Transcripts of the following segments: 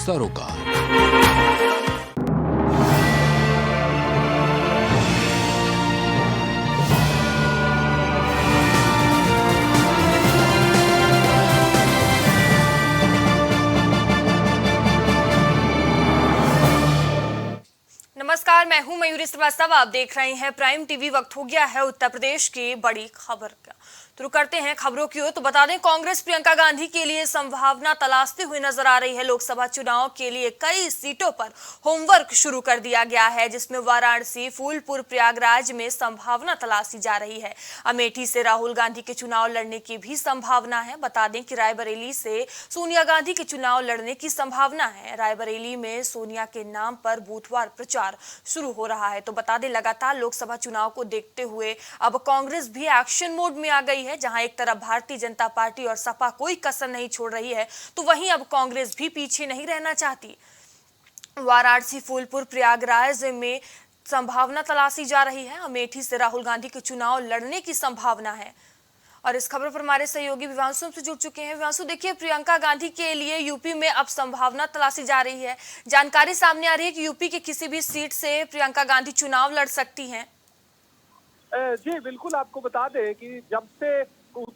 सरोकार। नमस्कार, मैं हूं मयूरी श्रीवास्तव। आप देख रहे हैं प्राइम टीवी। वक्त हो गया है उत्तर प्रदेश की बड़ी खबर का। शुरू करते हैं खबरों की ओर। तो बता दें, कांग्रेस प्रियंका गांधी के लिए संभावना तलाशती हुई नजर आ रही है। लोकसभा चुनाव के लिए कई सीटों पर होमवर्क शुरू कर दिया गया है, जिसमें वाराणसी, फूलपुर, प्रयागराज में संभावना तलाशी जा रही है। अमेठी से राहुल गांधी के चुनाव लड़ने की भी संभावना है। बता दें कि रायबरेली से सोनिया गांधी के चुनाव लड़ने की संभावना है। रायबरेली में सोनिया के नाम पर बुधवार प्रचार शुरू हो रहा है। तो बता दें, लगातार लोकसभा चुनाव को देखते हुए अब कांग्रेस भी एक्शन मोड में आ गई है। जहां एक तरफ भारतीय जनता पार्टी और सपा कोई कसर नहीं छोड़ रही है, तो वहीं अब कांग्रेस भी पीछे नहीं रहना चाहती। वाराणसी, फूलपुर, प्रयागराज में संभावना तलाशी जा रही है। अमेठी से राहुल गांधी के चुनाव लड़ने की संभावना है। और इस खबर पर हमारे सहयोगी विवांशु से जुड़ चुके हैं। विवांशु, देखिए, प्रियंका गांधी के लिए यूपी में अब संभावना तलाशी जा रही है। जानकारी सामने आ रही है कि यूपी के किसी भी सीट से प्रियंका गांधी चुनाव लड़ सकती हैं। जी बिल्कुल, आपको बता दें कि जब से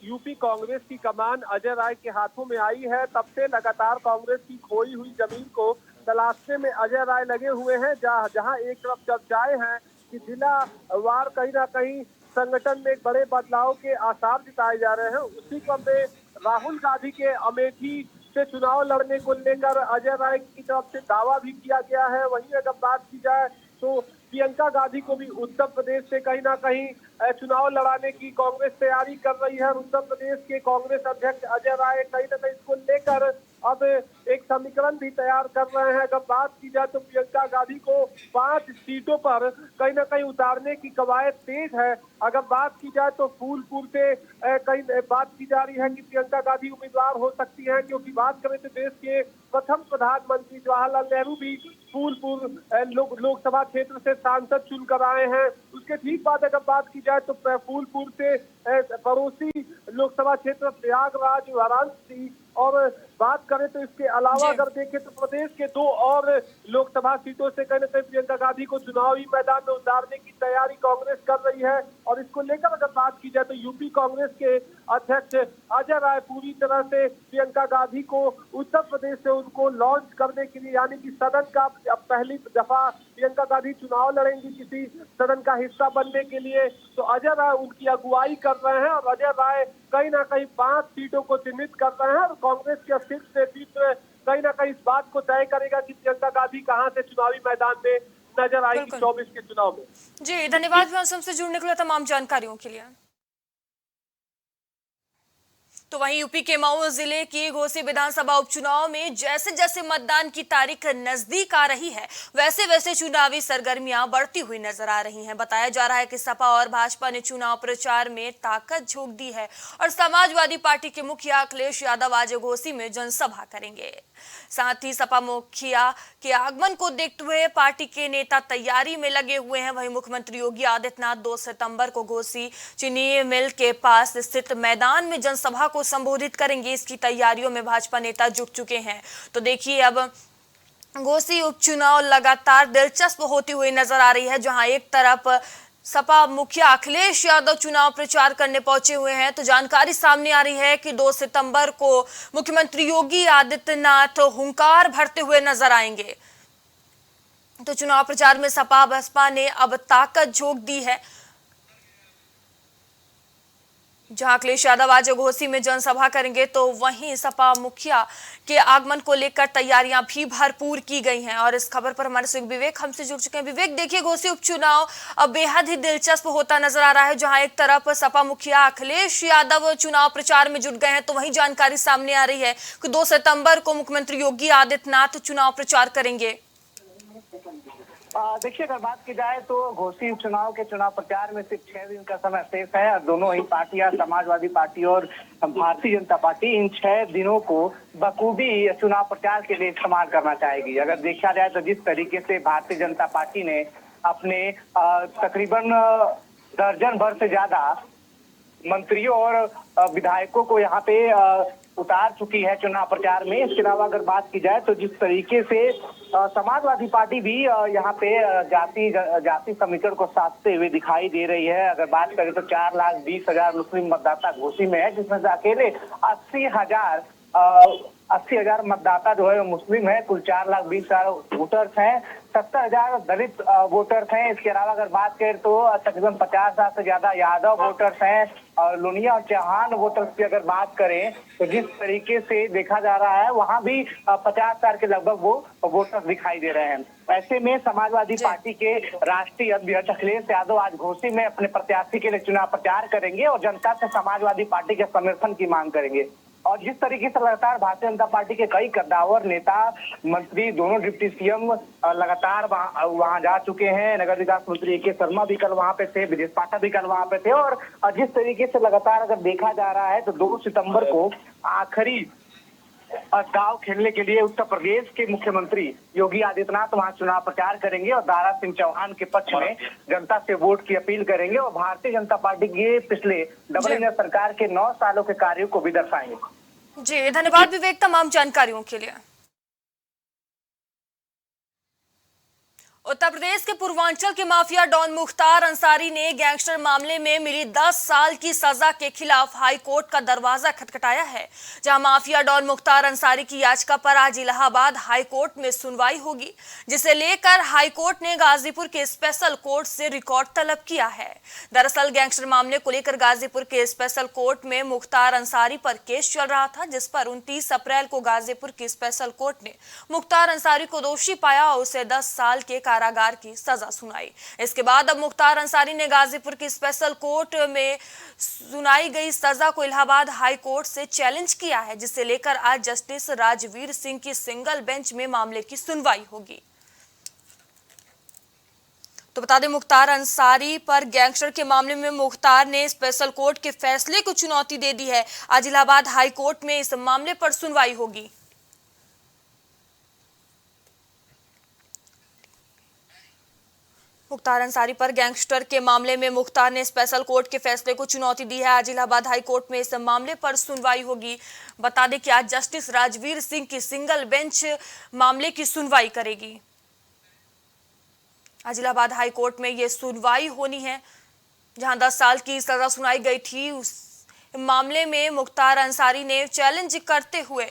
यूपी कांग्रेस की कमान अजय राय के हाथों में आई है, तब से लगातार कांग्रेस की खोई हुई जमीन को तलाशने में अजय राय लगे हुए हैं। जहां एक तरफ चर्चाएं हैं कि जिला वार कहीं ना कहीं संगठन में बड़े बदलाव के आसार जताए जा रहे हैं, उसी क्रम में राहुल गांधी के अमेठी से चुनाव लड़ने को लेकर अजय राय की तरफ से दावा भी किया गया है। वहीं अगर बात की जाए तो प्रियंका गांधी को भी उत्तर प्रदेश से कहीं ना कहीं चुनाव लड़ाने की कांग्रेस तैयारी कर रही है। उत्तर प्रदेश के कांग्रेस अध्यक्ष अजय राय कहीं ना कहीं इसको लेकर अब एक समीकरण भी तैयार कर रहे हैं। अगर बात की जाए तो प्रियंका गांधी को 5 सीटों पर कहीं ना कहीं उतारने की कवायद तेज है। अगर बात की जाए तो फूलपुर से कहीं बात की जा रही है कि प्रियंका गांधी उम्मीदवार हो सकती है, क्योंकि बात करें तो देश के प्रथम प्रधानमंत्री जवाहरलाल नेहरू भी फूलपुर लोकसभा क्षेत्र से सांसद चुनकर आए हैं। उसके ठीक बाद अगर बात की जाए तो फूलपुर से पड़ोसी लोकसभा क्षेत्र प्रयागराज, वाराणसी, और बात करें तो इसके अलावा अगर देखें तो प्रदेश के 2 और लोकसभा सीटों से कहीं ना कहीं प्रियंका गांधी को चुनावी मैदान में उतारने की तैयारी कांग्रेस कर रही है। और इसको लेकर अगर बात की जाए तो यूपी कांग्रेस के अध्यक्ष अजय राय पूरी तरह से प्रियंका गांधी को उत्तर प्रदेश से उनको लॉन्च करने के लिए, यानी कि सदन का अब पहली दफा प्रियंका गांधी चुनाव लड़ेंगी किसी सदन का हिस्सा बनने के लिए, तो अजय राय उनकी अगुवाई कर रहे हैं। और अजय राय कहीं ना कहीं 5 सीटों को चिन्हित कर रहे हैं और कांग्रेस के शीर्ष नेतृत्व कहीं ना कहीं इस बात को तय करेगा कि प्रियंका गांधी कहां से चुनावी मैदान में नजर आएगी 24 के चुनाव में। जी, धन्यवाद हमसे जुड़ने के लिए, तमाम जानकारियों के लिए। तो वहीं यूपी के मऊ जिले की घोसी विधानसभा उपचुनाव में जैसे जैसे मतदान की तारीख नजदीक आ रही है, वैसे वैसे चुनावी सरगर्मियां बढ़ती हुई नजर आ रही हैं। बताया जा रहा है कि सपा और भाजपा ने चुनाव प्रचार में ताकत झोंक दी है और समाजवादी पार्टी के मुखिया अखिलेश यादव आज घोसी में जनसभा करेंगे। साथ ही सपा मुखिया के आगमन को देखते हुए पार्टी के नेता तैयारी में लगे हुए हैं। वहीं मुख्यमंत्री योगी आदित्यनाथ 2 सितंबर को घोसी चीनी मिल के पास स्थित मैदान में जनसभा को संबोधित करेंगे। इसकी तैयारियों में भाजपा नेता जुट चुके हैं। तो देखिए, अब घोसी उपचुनाव लगातार दिलचस्प होती हुई नजर आ रही है, जहां एक तरफ सपा मुखिया अखिलेश यादव चुनाव प्रचार करने पहुंचे हुए हैं। तो जानकारी सामने आ रही है कि 2 सितंबर को मुख्यमंत्री योगी आदित्यनाथ हुंकार भरते हुए नजर आएंगे। तो चुनाव प्रचार में सपा बसपा ने अब ताकत झोंक दी है। जहां अखिलेश यादव आज घोसी में जनसभा करेंगे, तो वहीं सपा मुखिया के आगमन को लेकर तैयारियां भी भरपूर की गई हैं। और इस खबर पर हमारे सहयोगी विवेक हमसे जुड़ चुके हैं। विवेक, देखिए, घोसी उपचुनाव अब बेहद ही दिलचस्प होता नजर आ रहा है, जहां एक तरफ सपा मुखिया अखिलेश यादव चुनाव प्रचार में जुट गए हैं, तो वहीं जानकारी सामने आ रही है कि 2 सितंबर को मुख्यमंत्री योगी आदित्यनाथ चुनाव प्रचार करेंगे। देखिए, अगर बात की जाए तो घोसी उपचुनाव के चुनाव प्रचार में सिर्फ 6 दिन का समय शेष है और दोनों ही पार्टियां, समाजवादी पार्टी और भारतीय जनता पार्टी, इन 6 दिनों को बखूबी चुनाव प्रचार के लिए इस्तेमाल करना चाहेगी। अगर देखा जाए तो जिस तरीके से भारतीय जनता पार्टी ने अपने तकरीबन दर्जन भर से ज्यादा मंत्रियों और विधायकों को यहाँ पे उतार चुकी है चुनाव प्रचार में। इसके अलावा अगर बात की जाए तो जिस तरीके से समाजवादी पार्टी भी यहाँ पे जाति समीकरण को साधते हुए दिखाई दे रही है। अगर बात करें तो 4,20,000 मुस्लिम मतदाता घोसी में है, जिसमें से अकेले 80,000 मतदाता जो है मुस्लिम है। कुल 4,20,000 वोटर्स हैं, 70,000 दलित वोटर्स हैं। इसके अलावा अगर बात करें तो तकरीबन 50,000 से ज्यादा यादव वोटर्स हैं। और लुनिया और चौहान वोटर्स की अगर बात करें तो जिस तरीके से देखा जा रहा है वहां भी 50,000 के लगभग वो वोटर्स दिखाई दे रहे हैं। ऐसे में समाजवादी पार्टी के राष्ट्रीय अध्यक्ष अखिलेश यादव आज घोसी में अपने प्रत्याशी के लिए चुनाव प्रचार करेंगे और जनता से समाजवादी पार्टी के समर्थन की मांग करेंगे। और जिस तरीके से लगातार भारतीय जनता पार्टी के कई कद्दावर नेता, मंत्री, दोनों डिप्टी सीएम लगातार वहां जा चुके हैं। नगर विकास मंत्री ए.के. शर्मा भी कल वहां पे थे, ब्रजेश पाठक भी कल वहां पे थे। और जिस तरीके से लगातार अगर देखा जा रहा है तो 2 सितंबर को आखिरी दाव खेलने के लिए उत्तर प्रदेश के मुख्यमंत्री योगी आदित्यनाथ वहां चुनाव प्रचार करेंगे और दारा सिंह चौहान के पक्ष में जनता से वोट की अपील करेंगे और भारतीय जनता पार्टी के पिछले डबल इंजन सरकार के 9 सालों के कार्यों को भी दर्शाएंगे। जी धन्यवाद विवेक तमाम जानकारियों के लिए। उत्तर प्रदेश के पूर्वांचल के माफिया डॉन मुख्तार अंसारी ने गैंगस्टर मामले में मिली 10 साल की सजा के खिलाफ हाई कोर्ट का दरवाजा खटखटाया है, जहां माफिया डॉन मुख्तार अंसारी की याचिका पर आज इलाहाबाद हाई कोर्ट में सुनवाई होगी, जिसे लेकर हाई कोर्ट ने गाजीपुर के स्पेशल कोर्ट से रिकॉर्ड तलब किया है। दरअसल गैंगस्टर मामले को लेकर गाजीपुर के स्पेशल कोर्ट में मुख्तार अंसारी पर केस चल रहा था, जिस पर 29 अप्रैल को गाजीपुर की स्पेशल कोर्ट ने मुख्तार अंसारी को दोषी पाया और उसे 10 साल के कारागार की सजा सुनाई। इसके बाद अब मुख्तार अंसारी ने गाजीपुर की स्पेशल कोर्ट में सुनाई गई सजा को इलाहाबाद हाई कोर्ट से चैलेंज किया है, जिसे लेकर आज जस्टिस राजवीर सिंह की सिंगल बेंच में मामले की सुनवाई होगी। तो बता दें, मुख्तार अंसारी पर गैंगस्टर के मामले में मुख्तार ने स्पेशल कोर्ट के फैसले को चुनौती दे दी है। आज इलाहाबाद हाई कोर्ट में इस मामले पर सुनवाई होगी। मुख्तार अंसारी पर गैंगस्टर के मामले में मुख्तार ने स्पेशल कोर्ट के फैसले को चुनौती दी है। आज इलाहाबाद हाई कोर्ट में इस मामले पर सुनवाई होगी। बता दें कि आज जस्टिस राजवीर सिंह की सिंगल बेंच मामले की सुनवाई करेगी। आज इलाहाबाद हाई कोर्ट में यह सुनवाई होनी है, जहां 10 साल की सजा सुनाई गई थी। उस मामले में मुख्तार अंसारी ने चैलेंज करते हुए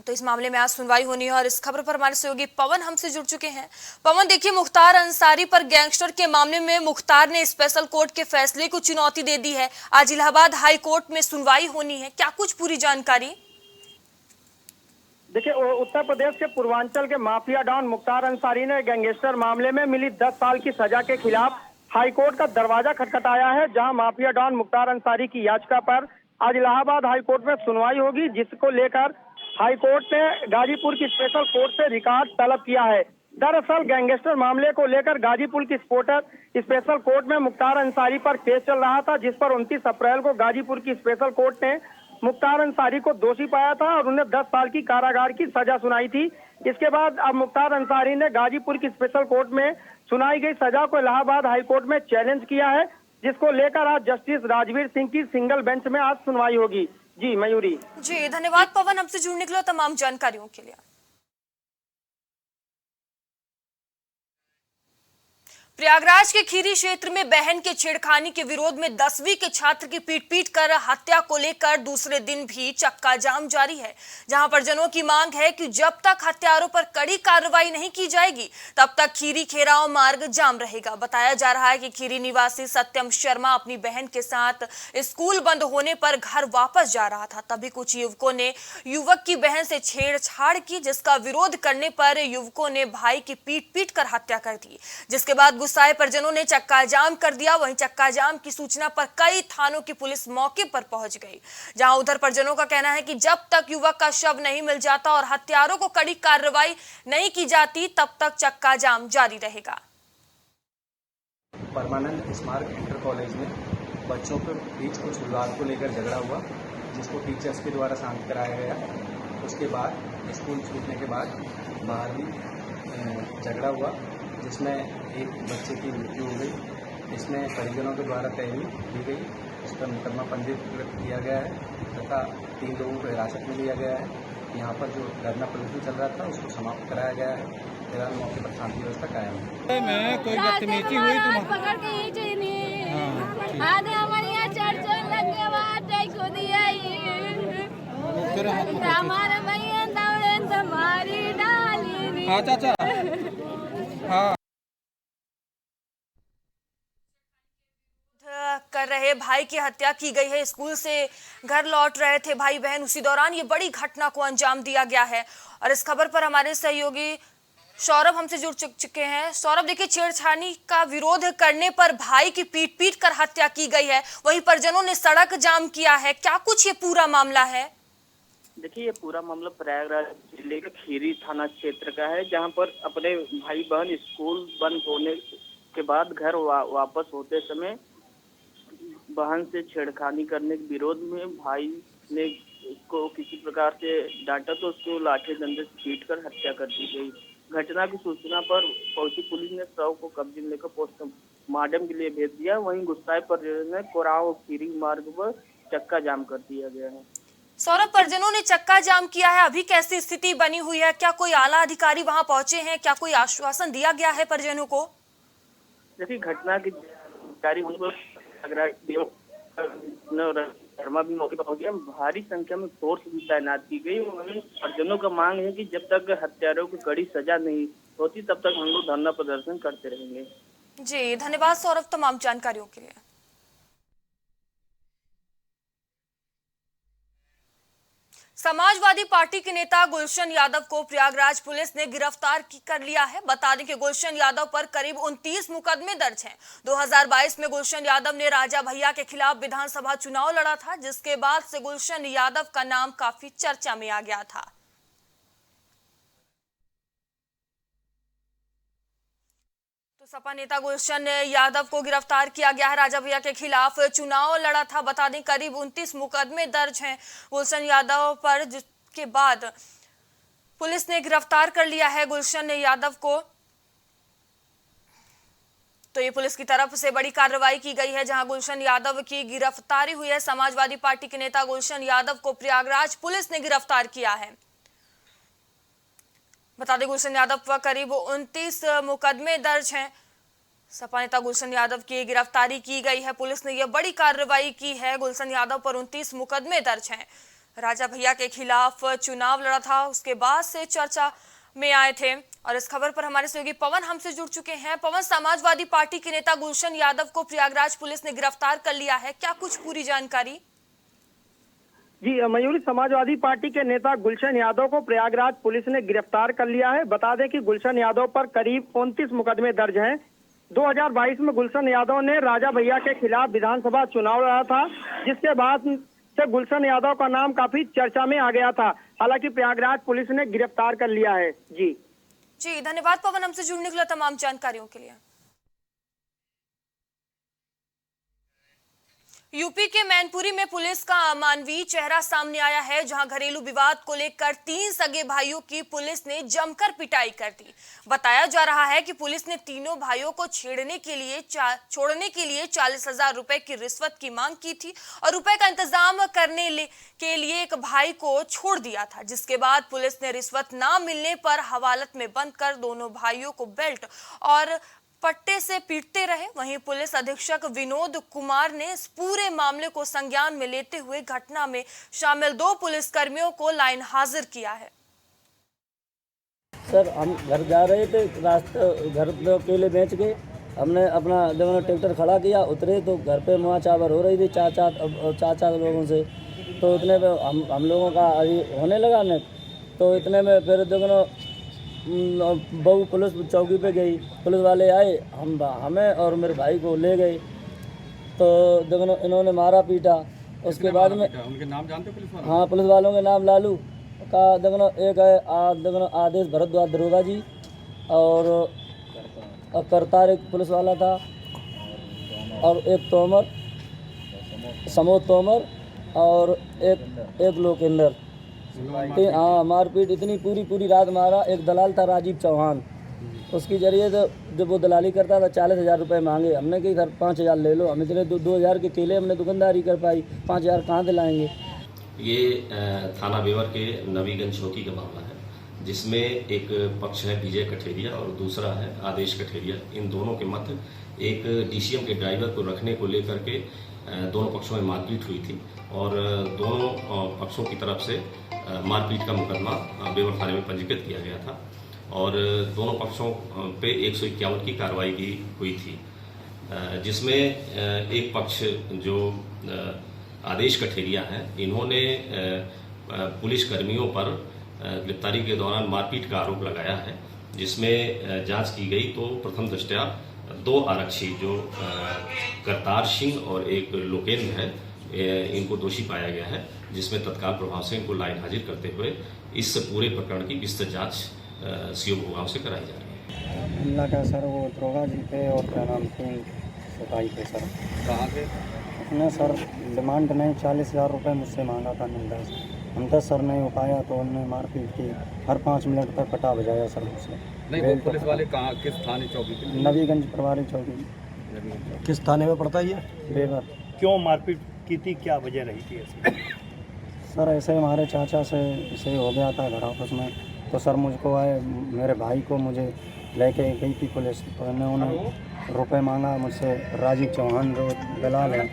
तो इस मामले में आज सुनवाई होनी है। और इस खबर पर हमारे सहयोगी पवन हमसे जुड़ चुके हैं। पवन, देखिए, मुख्तार अंसारी पर गैंगस्टर के मामले में मुख्तार ने स्पेशल कोर्ट के फैसले को चुनौती दे दी है। आज इलाहाबाद हाई कोर्ट में सुनवाई होनी है, क्या कुछ पूरी जानकारी? देखिए, उत्तर प्रदेश के पूर्वांचल के माफिया डॉन मुख्तार अंसारी ने गैंगस्टर मामले में मिली 10 साल की सजा के खिलाफ हाईकोर्ट का दरवाजा खटखटाया है, जहां माफिया डॉन मुख्तार अंसारी की याचिका पर आज इलाहाबाद हाईकोर्ट में सुनवाई होगी, जिसको लेकर हाईकोर्ट ने गाजीपुर की स्पेशल कोर्ट से रिकॉर्ड तलब किया है। दरअसल गैंगस्टर मामले को लेकर गाजीपुर की स्पेशल कोर्ट में मुख्तार अंसारी पर केस चल रहा था, जिस पर 29 अप्रैल को गाजीपुर की स्पेशल कोर्ट ने मुख्तार अंसारी को दोषी पाया था और उन्हें 10 साल की कारागार की सजा सुनाई थी। इसके बाद अब मुख्तार अंसारी ने गाजीपुर की स्पेशल कोर्ट में सुनाई गई सजा को इलाहाबाद हाईकोर्ट में चैलेंज किया है, जिसको लेकर आज जस्टिस राजवीर सिंह की सिंगल बेंच में आज सुनवाई होगी। जी मयूरी। जी धन्यवाद पवन, हमसे जुड़ने के लिए, तमाम जानकारियों के लिए। प्रयागराज के खीरी क्षेत्र में बहन के छेड़खानी के विरोध में 10वीं के छात्र की पीट कर हत्या को लेकर दूसरे दिन भी चक्का जाम जारी है, जहां परिजनों की मांग है कि जब तक हत्यारों पर कड़ी कार्रवाई नहीं की जाएगी तब तक खीरी खेराव मार्ग जाम रहेगा। बताया जा रहा है कि खीरी निवासी सत्यम शर्मा अपनी बहन के साथ स्कूल बंद होने पर घर वापस जा रहा था, तभी कुछ युवकों ने युवक की बहन से छेड़छाड़ की, जिसका विरोध करने पर युवकों ने भाई की पीट कर हत्या कर दी, जिसके बाद गुस्साए परिजनों ने चक्का जाम कर दिया। वहीं चक्का जाम की सूचना पर कई थानों की पुलिस मौके पर पहुंच गई, जहां उधर परिजनों का कहना है कि जब तक युवक का शव नहीं मिल जाता और हत्यारों को कड़ी कार्रवाई नहीं की जाती तब तक चक्का जाम जारी रहेगा। परमानेंट स्मारक इंटर कॉलेज में बच्चों के बीच कुछ विवाद को लेकर झगड़ा हुआ, जिसको टीचर्स के द्वारा शांत कराया गया। उसके बाद स्कूल छूटने के बाद बाहर भी झगड़ा हुआ, जिसमें एक बच्चे की मृत्यु हो गई। इसमें परिजनों के द्वारा तहरीर दी गई उस पर मुकदमा पंजीकृत किया गया है तथा 3 लोगों को हिरासत में लिया गया है। यहाँ पर जो धरना प्रदर्शन चल रहा था उसको समाप्त कराया गया है। फिलहाल मौके पर शांति व्यवस्था कायम है। में कोई बदतमीजी हुई तो पकड़ के ही चाहिए। आधे हमारे यहाँ चर्चा लगे बात है खुद ही हमारे भैया दौड़े तुम्हारी डाली। हाँ चाचा हाँ कर रहे भाई की हत्या की गई है। स्कूल से घर लौट रहे थे भाई बहन, उसी दौरान ये बड़ी घटना को अंजाम दिया गया है। और इस खबर पर हमारे सहयोगी सौरभ हमसे जुड़ चुके हैं। सौरभ, देखिए, छेड़छाड़ी का विरोध करने पर भाई की पीट कर हत्या की गई है, वहीं परिजनों ने सड़क जाम किया है। क्या कुछ ये पूरा मामला है? देखिए, ये पूरा मामला प्रयागराज जिले के खीरी थाना क्षेत्र का है, जहां पर अपने भाई बहन स्कूल बंद होने के बाद घर वापस होते समय बहन से छेड़खानी करने के विरोध में भाई ने उसको किसी प्रकार से डांटा तो उसको लाठी डंडे से पीटकर हत्या कर दी गई। घटना की सूचना पर पहुंची पुलिस ने शव को कब्जे में लेकर पोस्टमार्टम के लिए भेज दिया। वहीं गुस्साए परिजनों ने कोराव खीरी मार्ग पर चक्का जाम कर दिया गया है। सौरभ, परिजनों ने चक्का जाम किया है, अभी कैसी स्थिति बनी हुई है? क्या कोई आला अधिकारी वहां पहुंचे हैं? क्या कोई आश्वासन दिया गया है परिजनों को? देखिए, घटना की जानकारी शर्मा भी मौके पर पहुंच गया। भारी संख्या में फोर्स भी तैनात की गई। वहीं परिजनों का मांग है कि जब तक हत्यारों को कड़ी सजा नहीं होती तब तक हम लोग धरना प्रदर्शन करते रहेंगे। जी, धन्यवाद सौरभ तमाम जानकारियों के लिए। समाजवादी पार्टी के नेता गुलशन यादव को प्रयागराज पुलिस ने गिरफ्तार कर लिया है। बता दें कि गुलशन यादव पर करीब 29 मुकदमे दर्ज हैं। 2022 में गुलशन यादव ने राजा भैया के खिलाफ विधानसभा चुनाव लड़ा था, जिसके बाद से गुलशन यादव का नाम काफी चर्चा में आ गया था। तो सपा नेता गुलशन यादव को गिरफ्तार किया गया है। राजा भैया के खिलाफ चुनाव लड़ा था। बता दें करीब 29 मुकदमे दर्ज हैं गुलशन यादव पर, जिसके बाद पुलिस ने गिरफ्तार कर लिया है गुलशन यादव को। तो ये पुलिस की तरफ से बड़ी कार्रवाई की गई है, जहां गुलशन यादव की गिरफ्तारी हुई है। समाजवादी पार्टी के नेता गुलशन यादव को प्रयागराज पुलिस ने गिरफ्तार किया है। बता दें गुलशन यादव पर करीब 29 मुकदमे दर्ज हैं। सपा नेता गुलशन यादव की गिरफ्तारी की गई है। पुलिस ने यह बड़ी कार्रवाई की है। गुलशन यादव पर 29 मुकदमे दर्ज हैं। राजा भैया के खिलाफ चुनाव लड़ा था, उसके बाद से चर्चा में आए थे। और इस खबर पर हमारे सहयोगी पवन हमसे जुड़ चुके हैं। पवन, समाजवादी पार्टी के नेता गुलशन यादव को प्रयागराज पुलिस ने गिरफ्तार कर लिया है, क्या कुछ पूरी जानकारी? जी मयूरी, समाजवादी पार्टी के नेता गुलशन यादव को प्रयागराज पुलिस ने गिरफ्तार कर लिया है। बता दें कि गुलशन यादव पर करीब 29 मुकदमे दर्ज हैं। 2022 में गुलशन यादव ने राजा भैया के खिलाफ विधानसभा चुनाव लड़ा था, जिसके बाद से गुलशन यादव का नाम काफी चर्चा में आ गया था। हालांकि प्रयागराज पुलिस ने गिरफ्तार कर लिया है। जी धन्यवाद पवन, हमसे जुड़ने के लिए तमाम जानकारियों के लिए। यूपी के मैनपुरी में पुलिस का अमानवीय चेहरा सामने आया है, जहां घरेलू विवाद को लेकर 3 सगे भाइयों की पुलिस ने जमकर पिटाई कर दी। बताया जा रहा है कि पुलिस ने तीनों भाइयों को छोड़ने के लिए 40,000 रुपए की रिश्वत की मांग की थी और रुपए का इंतजाम करने के लिए एक भाई को छोड़ दिया था, जिसके बाद पुलिस ने रिश्वत ना मिलने पर हवालत में बंद कर दोनों भाइयों को बेल्ट और पट्टे से पीटते रहे। वहीं पुलिस अधीक्षक विनोद कुमार ने इस पूरे मामले को संज्ञान में लेते हुए घटना में शामिल 2 पुलिसकर्मियों को लाइन हाजिर किया है। सर, हम घर जा रहे थे, रास्ते घर पे अकेले बेच के हमने अपना जब ट्रैक्टर खड़ा किया, उतरे तो घर पे मुआ चावर हो रही थी चाचा लोगों से। तो इतने में हम लोगों का होने लगा न, तो इतने में फिर देखो बहू पुलिस चौकी पे गई, पुलिस वाले आए, हमें और मेरे भाई को ले गए। तो देखो इन्होंने मारा पीटा। उसके बाद में उनके नाम जानते पुलिस वाले? हाँ, पुलिस वालों के नाम लालू का देखो एक है आदेश भरद्वाज दरोगा जी, और करतार एक पुलिस वाला था, और एक तोमर समोद तोमर, और एक लोकेंद्र। हाँ, मारपीट इतनी पूरी रात मारा। एक दलाल था राजीव चौहान, उसकी जरिए तो जब वो दलाली करता था 40,000 रुपये मांगे, हमने कि घर 5,000 ले लो, हम इतने 2,000 के केले हमने दुकानदारी कर पाई, 5,000 कहाँ दिलाएंगे। ये थाना बेवर के नवीगंज चौकी का मामला है, जिसमें एक पक्ष है विजय कठेरिया और दूसरा है आदेश कठेरिया। इन दोनों के मध्य एक डीसीएम के ड्राइवर को रखने को लेकर के दोनों पक्षों में मारपीट हुई थी और दोनों पक्षों की तरफ से मारपीट का मुकदमा बेवर थाने में पंजीकृत किया गया था और दोनों पक्षों पे 151 की कार्रवाई की हुई थी, जिसमें एक पक्ष जो आदेश कठेरिया हैं, इन्होंने पुलिस कर्मियों पर गिरफ्तारी के दौरान मारपीट का आरोप लगाया है, जिसमें जांच की गई तो प्रथम दृष्टया 2 आरक्षी जो करतार सिंह और एक लोकेंद्र है, इनको दोषी पाया गया है, जिसमें तत्काल प्रभाव से इनको लाइन हाजिर करते हुए इस पूरे प्रकरण की विस्तृत जांच सीओ गुड़गांव से कराई जा रही है। हमला का सर वो दरोगा जी थे और क्या नाम 3 सिपाही थे सर। कहाँ के? उसने सर डिमांड नहीं 40,000 रुपये मुझसे मांगा था निंदा से। हम 10 सर नहीं हो पाया तो उन्होंने मारपीट की, हर 5 मिनट पर कटा बजाया सर मुझसे। नहीं, वो पुलिस वाले कहाँ, किस थाने चौकी पे? नवीगंज प्रभारी चौकी। किस थाने में पड़ता है ये? बेवर। क्यों मारपीट की थी, क्या वजह रही थी ऐसी? सर ऐसे हमारे चाचा से ऐसे हो गया था घर आपस में, तो सर मुझको आए, मेरे भाई को मुझे लेके गई थी पुलिस, तो उन्होंने रुपए मांगा मुझसे। राजीव चौहान जो दलाल है,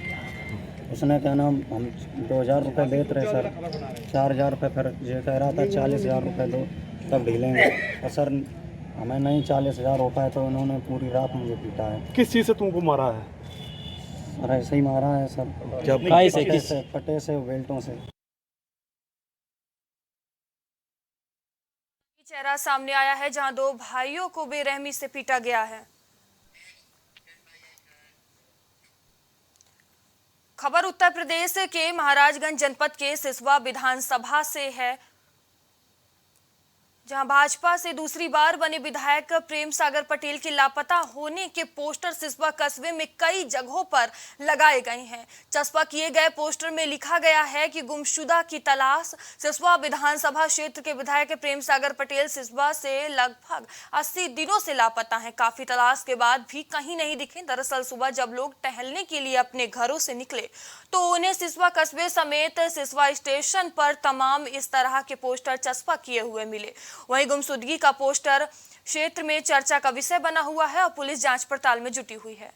उसने क्या नाम हम 2,000 रुपये देते रहे सर, 4,000 रुपये फिर ये कह रहा था 40,000 रुपये दो तब ढीलेंगे, और सर हमें नहीं 40,000 रुपये, तो उन्होंने पूरी रात मुझे पीटा है। किस चीज़ से तुमको मारा है? सर ऐसे ही मारा है सर, पटे से बेल्टों से। चेहरा सामने आया है जहां 2 भाइयों को बेरहमी से पीटा गया है। खबर उत्तर प्रदेश के महाराजगंज जनपद के सिसवा विधानसभा से है, जहां भाजपा से दूसरी बार बने विधायक प्रेम सागर पटेल के लापता होने के पोस्टर सिसवा कस्बे में कई जगहों पर लगाए गए हैं। चस्पा किए गए पोस्टर में लिखा गया है कि गुमशुदा की तलाश। सिसवा विधानसभा क्षेत्र के विधायक प्रेम सागर पटेल सिसवा से लगभग 80 दिनों से लापता हैं। काफी तलाश के बाद भी कहीं नहीं दिखे। दरअसल सुबह जब लोग टहलने के लिए अपने घरों से निकले तो उन्हें सिसवा कस्बे समेत सिसवा स्टेशन पर तमाम इस तरह के पोस्टर चस्पा किए हुए मिले। वहीं गुमशुदगी का पोस्टर क्षेत्र में चर्चा का विषय बना हुआ है और पुलिस जांच पड़ताल में जुटी हुई है।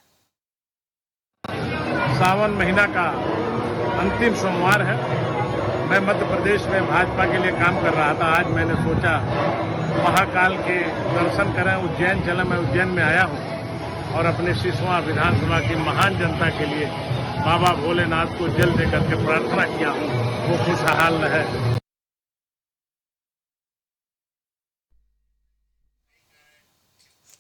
सावन महीना का अंतिम सोमवार है। मैं मध्य प्रदेश में भाजपा के लिए काम कर रहा था। आज मैंने सोचा महाकाल के दर्शन करें, उज्जैन चलें। मैं उज्जैन में आया हूं और अपने सिसवा विधानसभा की महान जनता के लिए बाबा भोलेनाथ को जल देकर के प्रार्थना किया हूं, वो खुशहाल रहे।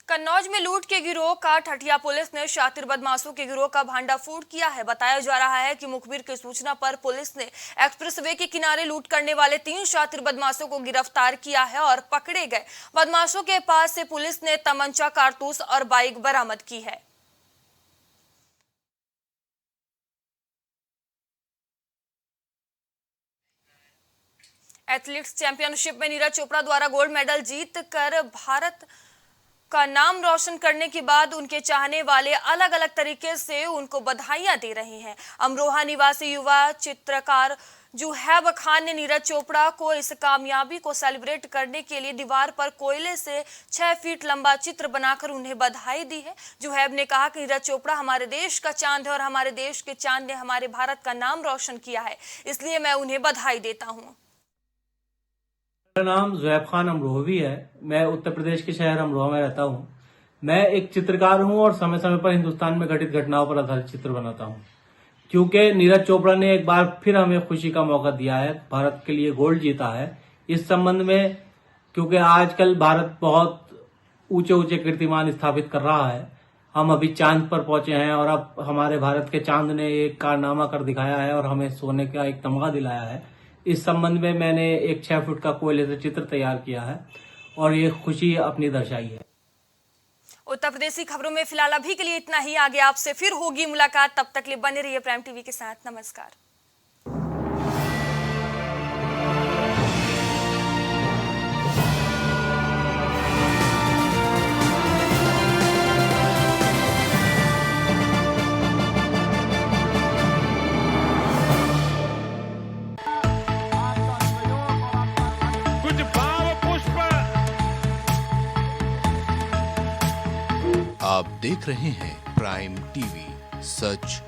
कन्नौज में लूट के गिरोह का ठठिया पुलिस ने शातिर बदमाशों के गिरोह का भांडाफोड़ किया है। बताया जा रहा है कि मुखबिर की सूचना पर पुलिस ने एक्सप्रेसवे के किनारे लूट करने वाले 3 शातिर बदमाशों को गिरफ्तार किया है और पकड़े गए बदमाशों के पास से पुलिस ने तमंचा, कारतूस और बाइक बरामद की है। एथलेटिक्स चैंपियनशिप में नीरज चोपड़ा द्वारा गोल्ड मेडल जीत कर भारत का नाम रोशन करने के बाद उनके चाहने वाले अलग अलग तरीके से उनको बधाइयां दे रहे हैं। अमरोहा निवासी युवा चित्रकार जुहैब खान ने नीरज चोपड़ा को इस कामयाबी को सेलिब्रेट करने के लिए दीवार पर कोयले से 6 फीट लंबा चित्र बनाकर उन्हें बधाई दी है। जुहैब ने कहा कि नीरज चोपड़ा हमारे देश का चांद है और हमारे देश के चांद ने हमारे भारत का नाम रोशन किया है, इसलिए मैं उन्हें बधाई देता हूँ। मेरा नाम जुहैब खान अमरोहवी है। मैं उत्तर प्रदेश के शहर अमरोहा में रहता हूँ। मैं एक चित्रकार हूँ और समय समय पर हिंदुस्तान में घटित घटनाओं पर आधारित चित्र बनाता हूँ। क्योंकि नीरज चोपड़ा ने एक बार फिर हमें खुशी का मौका दिया है, भारत के लिए गोल्ड जीता है। इस संबंध में क्योंकि आजकल भारत बहुत ऊंचे ऊंचे कीर्तिमान स्थापित कर रहा है, हम अभी चांद पर पहुंचे हैं और अब हमारे भारत के चांद ने एक कारनामा कर दिखाया है और हमें सोने का एक तमगा दिलाया है। इस संबंध में मैंने एक 6 फुट का कोयले से चित्र तैयार किया है और ये खुशी अपनी दर्शाई है। उत्तर प्रदेशी खबरों में फिलहाल अभी के लिए इतना ही। आगे आपसे फिर होगी मुलाकात, तब तक के लिए बने रहिए प्राइम टीवी के साथ। नमस्कार। आप देख रहे हैं प्राइम टीवी, सच